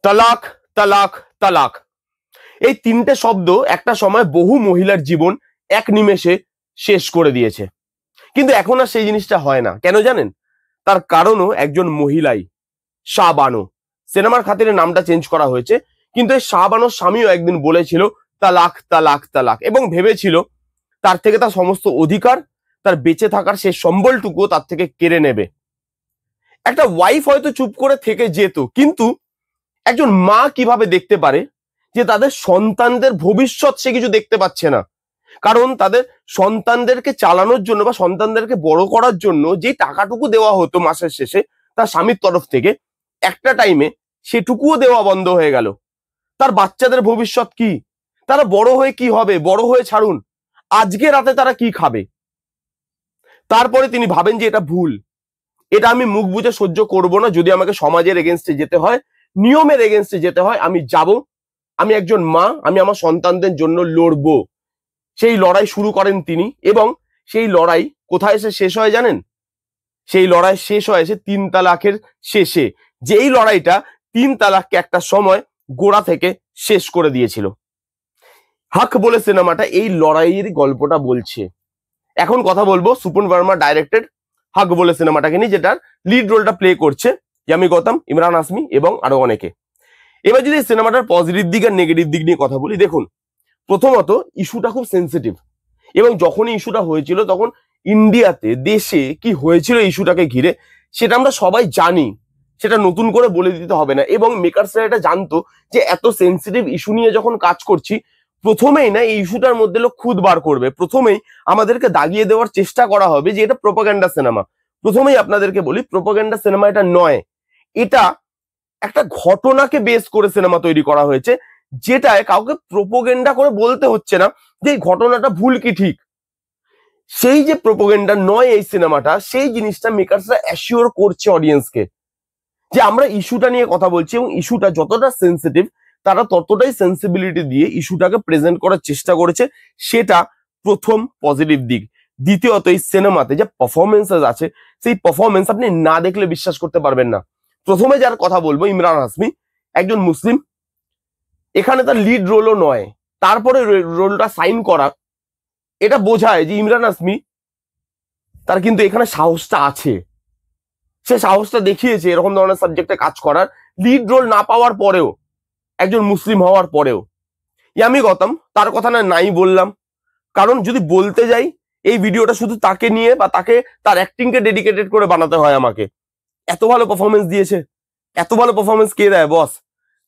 তালাক, তালাক, তালাক, এই তিনটে শব্দ একটা সময় বহু মহিলার জীবন এক নিমেষে শেষ করে দিয়েছে। কিন্তু এখন আর সেই জিনিসটা হয় না। কেন জানেন? তার কারণও একজন মহিলাই, শাহ বানো। সিনেমার খাতিরে নামটা চেঞ্জ করা হয়েছে, কিন্তু এই শাহ বানোর স্বামীও একদিন বলেছিল তালাক, তালাক, তালাক, এবং ভেবেছিল তার থেকে তার সমস্ত অধিকার, তার বেঁচে থাকার সেই সম্বলটুকু তার থেকে কেড়ে নেবে। একটা ওয়াইফ হয়তো চুপ করে থেকে যেত, কিন্তু একজন মা কিভাবে দেখতে পারে যে তাদের সন্তানদের ভবিষ্যৎ সে কিছু দেখতে পাচ্ছে না? কারণ তাদের সন্তানদেরকে চালানোর জন্য বা সন্তানদেরকে বড় করার জন্য যে টাকাটুকু দেওয়া হতো মাসের শেষে তার স্বামীর তরফ থেকে, একটা টাইমে সেটুকুও দেওয়া বন্ধ হয়ে গেল। তার বাচ্চাদের ভবিষ্যৎ কি? তারা বড় হয়ে কি হবে? বড় হয়ে ছাড়ুন, আজকে রাতে তারা কি খাবে? তারপরে তিনি ভাবেন যে এটা ভুল, এটা আমি মুখ বুজে সহ্য করব না। যদি আমাকে সমাজের এগেনস্টে যেতে হয়, নিয়মের এগেনস্টে যেতে হয়, আমি যাব। আমি একজন মা, আমি আমার সন্তানদের জন্য লড়বো। সেই লড়াই শুরু করেন তিনি, এবং সেই লড়াই কোথায় এসে শেষ হয় জানেন? সেই লড়াই শেষ হয় এসে 3 তালাকের শেষে। যেই লড়াইটা 3 তালাককে একটা সময় গোড়া থেকে শেষ করে দিয়েছিল। হক বলে সিনেমাটা এই লড়াইয়ের গল্পটা বলছে। এখন কথা বলবো সুপন ভার্মা ডাইরেক্টেড হক বলে সিনেমাটাকে নিয়ে, যেটার লিড রোলটা প্লে করছে ইয়ামি গৌতম, ইমরান হাসমি এবং আরো অনেকে। এবার যদি সিনেমাটার পজিটিভ দিক আর নেগেটিভ দিক নিয়ে কথা বলি, দেখুন, প্রথমত ইস্যুটা খুব সেন্সিটিভ, এবং যখনই ইস্যুটা হয়েছিল তখন ইন্ডিয়াতে, দেশে কি হয়েছিল ইস্যুটাকে ঘিরে সেটা আমরা সবাই জানি, সেটা নতুন করে বলে দিতে হবে না। এবং মেকার্সরা এটা জানতো যে এত সেন্সিটিভ ইস্যু নিয়ে যখন কাজ করছি, প্রথমেই না এই ইস্যুটার মধ্যে লোক খুদ বার করবে, প্রথমেই আমাদেরকে দাগিয়ে দেওয়ার চেষ্টা করা হবে যে এটা প্রোপাগান্ডা সিনেমা। প্রথমেই আপনাদেরকে বলি, প্রোপাগান্ডা সিনেমা এটা নয়। এটা একটা ঘটনাকে বেস করে সিনেমা তৈরি করা হয়েছে, যেটায় কাউকে প্রোপাগান্ডা করে বলতে হচ্ছে না যে এই ঘটনাটা ভুল কি ঠিক। সেই যে প্রোপাগান্ডা নয় এই সিনেমাটা, সেই জিনিসটা মেকার্সরা অ্যাসিওর করছে অডিয়েন্সকে যে আমরা ইস্যুটা নিয়ে কথা বলছি, এবং ইস্যুটা যতটা সেন্সিটিভ তারা ততটাই সেন্সিবিলিটি দিয়ে ইস্যুটাকে প্রেজেন্ট করার চেষ্টা করেছে। সেটা প্রথম পজিটিভ দিক। দ্বিতীয়ত, এই সিনেমাতে যে পারফরমেন্সেস আছে, সেই পারফরমেন্স আপনি না দেখলে বিশ্বাস করতে পারবেন না। প্রথমে যার কথা বলবো, ইমরান হাসমি, একজন মুসলিম, এখানে তার লিড রোলও নয়, তারপরে রোলটা সাইন করা, এটা বোঝায় যে ইমরান হাসমি তার কিন্তু এখানে সাহসটা আছে। সে সাহসটা দেখিয়েছে এরকম ধরনের সাবজেক্টে কাজ করার, লিড রোল না পাওয়ার পরেও, একজন মুসলিম হওয়ার পরেও। ইয়ামি গৌতম, তার কথা না নাই বললাম, কারণ যদি বলতে যাই এই ভিডিওটা শুধু তাকে নিয়ে বা তাকে তার অ্যাক্টিংকে ডেডিকেটেড করে বানাতে হয় আমাকে। এত ভালো পারফরমেন্স দিয়েছে। এত ভালো পারফরমেন্স কে দেয় বস?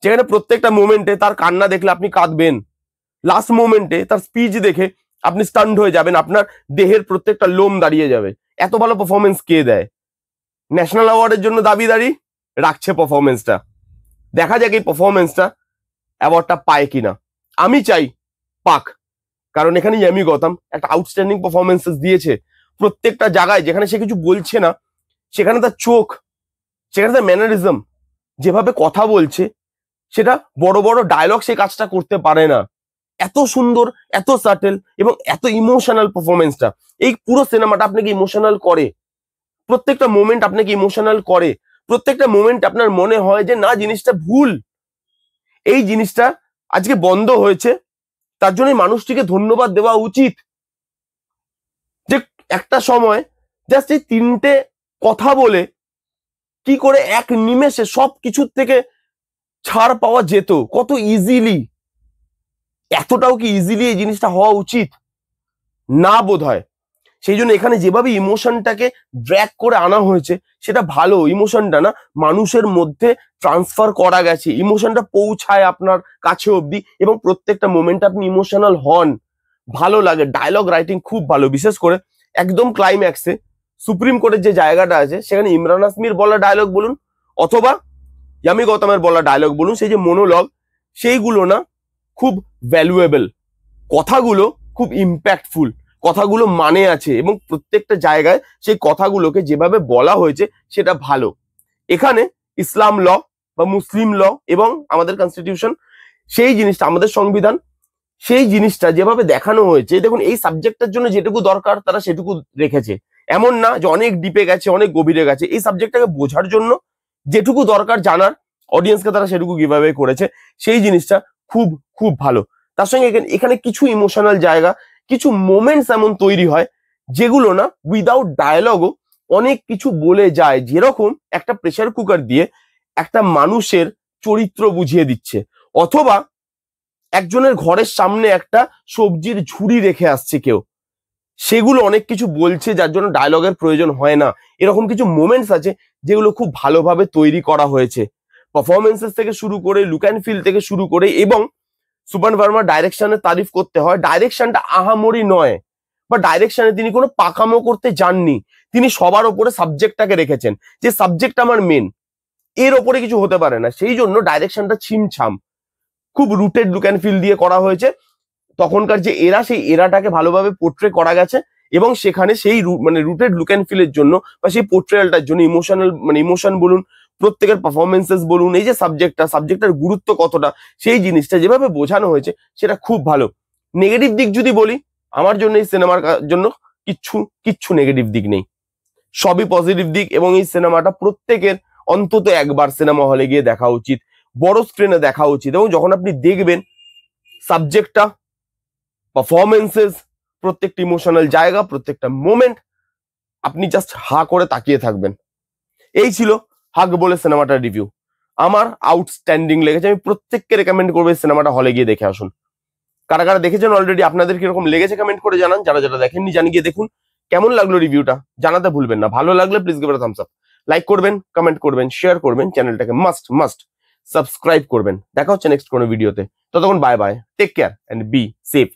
যেখানে প্রত্যেকটা মোমেন্টে তার কান্না দেখলে আপনি কাঁদবেন, লাস্ট মোমেন্টে তার স্পিচ দেখে আপনি স্টান্ড হয়ে যাবেন, আপনার দেহের প্রত্যেকটা লোম দাঁড়িয়ে যাবে। এত ভালো পারফরমেন্স কে দেয়? ন্যাশনাল অ্যাওয়ার্ডের জন্য দাবিদারি রাখছে পারফরমেন্সটা। দেখা যাক এই পারফরমেন্সটা অ্যাওয়ার্ডটা পায় কিনা। আমি চাই পাক, কারণ এখানে ইয়ামি গৌতম একটা আউটস্ট্যান্ডিং পারফরমেন্সেস দিয়েছে। প্রত্যেকটা জায়গায় যেখানে সে কিছু বলছে না, সেখানে তার চোখ, সেখানে তার ম্যানারিজম, যেভাবে কথা বলছে, সেটা বড় বড় ডায়লগ সে কাজটা করতে পারে না। এত সুন্দর, এত সাটেল এবং এত ইমোশনাল পারফরমেন্সটা। এই পুরো সিনেমাটা আপনাকে ইমোশনাল করে, প্রত্যেকটা মোমেন্ট আপনাকে ইমোশনাল করে, প্রত্যেকটা মোমেন্ট আপনার মনে হয় যে না, জিনিসটা ভুল। এই জিনিসটা আজকে বন্ধ হয়েছে, তার জন্য মানুষটিকে ধন্যবাদ দেওয়া উচিত। যে একটা সময় জাস্ট এই 3টে কথা বলে কি করে এক নিমেষে সব কিছুর থেকে ছাড় পাওয়া যেত, কত ইজিলি। এতটাও কি ইজিলি এই জিনিসটা হওয়া উচিত না বোধহয়। সেই জন্য এখানে যেভাবে ইমোশনটাকে ড্র্যাগ করে আনা হয়েছে, সেটা ভালো। ইমোশনটা না মানুষের মধ্যে ট্রান্সফার করা গেছে, ইমোশনটা পৌঁছায় আপনার কাছে অবধি, এবং প্রত্যেকটা মোমেন্টে আপনি ইমোশনাল হন, ভালো লাগে। ডায়লগ রাইটিং খুব ভালো, বিশেষ করে একদম ক্লাইম্যাক্সে সুপ্রিম কোর্টের যে জায়গাটা আছে, সেখানে ইমরান হাসমির বলা ডায়লগ বলুন অথবা ইয়ামি গৌতমের বলা ডায়লগ বলুন, সেই যে মনোলগ, সেইগুলো না খুব ভ্যালুয়েবল। কথাগুলো খুব ইম্প্যাক্টফুল, কথাগুলো মানে আছে, এবং প্রত্যেকটা জায়গায় সেই কথাগুলোকে যেভাবে বলা হয়েছে সেটা ভালো। এখানে ইসলাম ল বা মুসলিম ল এবং আমাদের কনস্টিটিউশন, সেই জিনিসটা, আমাদের সংবিধান, সেই জিনিসটা যেভাবে দেখানো হয়েছে, দেখুন এই সাবজেক্টের জন্য যেটুকু দরকার তারা সেটুকু রেখেছে। এমন না যে অনেক ডিপে গেছে, অনেক গভীরে গেছে। এই সাবজেক্টটাকে বোঝার জন্য যেটুকু দরকার জানার, অডিয়েন্সকে তারা সেটুকু গিভঅ্যাওয়ে করেছে, সেই জিনিসটা খুব খুব ভালো। তার সঙ্গে এখানে কিছু ইমোশনাল জায়গা, কিছু মোমেন্টস এমন তৈরি হয় যেগুলো না উইদাউট ডায়ালগও অনেক কিছু বলে যায়। যেরকম একটা প্রেসার কুকার দিয়ে একটা মানুষের চরিত্র বুঝিয়ে দিচ্ছে, অথবা একজনের ঘরের সামনে একটা সবজির ঝুড়ি রেখে আসছে কেউ, সেগুলো অনেক কিছু বলছে যার জন্য ডায়লগের প্রয়োজন হয় না। এরকম কিছু মোমেন্টস আছে যেগুলো খুব ভালোভাবে তৈরি করা হয়েছে, পারফরমেন্সেস থেকে শুরু করে, লুক অ্যান্ড ফিল থেকে শুরু করে। এবং সুপান ভার্মার ডাইরেকশনের তারিফ করতে হয়, ডাইরেকশনটা আহামরি নয়, বা ডাইরেকশনে তিনি কোনো পাকামো করতে যাননি। তিনি সবার ওপরে সাবজেক্টটাকে রেখেছেন, যে সাবজেক্ট আমার মেন, এর ওপরে কিছু হতে পারে না। সেই জন্য ডাইরেকশনটা ছিমছাম, খুব রুটেড লুক অ্যান্ড ফিল দিয়ে করা হয়েছে। তখনকার যে এরা, সেই এরাটাকে ভালোভাবে পোর্ট্রে করা গেছে, এবং সেখানে সেই মানে রুটেড লুক অ্যান্ড ফিলের জন্য বা সেই পোর্ট্রেয়ালটার জন্য ইমোশনাল মানে ইমোশন বলুন, প্রত্যেকের পারফরমেন্সেস বলুন, এই যে সাবজেক্টটার গুরুত্ব কতটা, সেই জিনিসটা যেভাবে বোঝানো হয়েছে সেটা খুব ভালো। নেগেটিভ দিক যদি বলি, আমার জন্য এই সিনেমার জন্য কিচ্ছু নেগেটিভ দিক নেই, সবই পজিটিভ দিক। এবং এই সিনেমাটা প্রত্যেকের অন্তত একবার সিনেমা হলে গিয়ে দেখা উচিত, বড় স্ক্রিনে দেখা উচিত। এবং যখন আপনি দেখবেন সাবজেক্টটা, পারফরমেন্সেস, প্রত্যেকটা ইমোশনাল জায়গা, প্রত্যেকটা মোমেন্ট, আপনি জাস্ট হা করে তাকিয়ে থাকবেন। এই ছিল হাগ বলে সিনেমাটার রিভিউ। আমার আউটস্ট্যান্ডিং লেগেছে, আমি প্রত্যেককে রেকমেন্ড করবো এই সিনেমাটা হলে গিয়ে দেখে আসুন। কারা কারা দেখেছেন অলরেডি, আপনাদের কিরকম লেগেছে কমেন্ট করে জানান। যারা যারা দেখেননি জানিয়ে দেখুন কেমন লাগলো রিভিউটা, জানাতে ভুলবেন না। ভালো লাগলে please give it a Thums up, like করবেন, কমেন্ট করবেন, শেয়ার করবেন, চ্যানেলটাকে মাস্ট সাবস্ক্রাইব করবেন। দেখা হচ্ছে নেক্সট কোনো ভিডিওতে, ততক্ষণ bye bye, take care and be safe.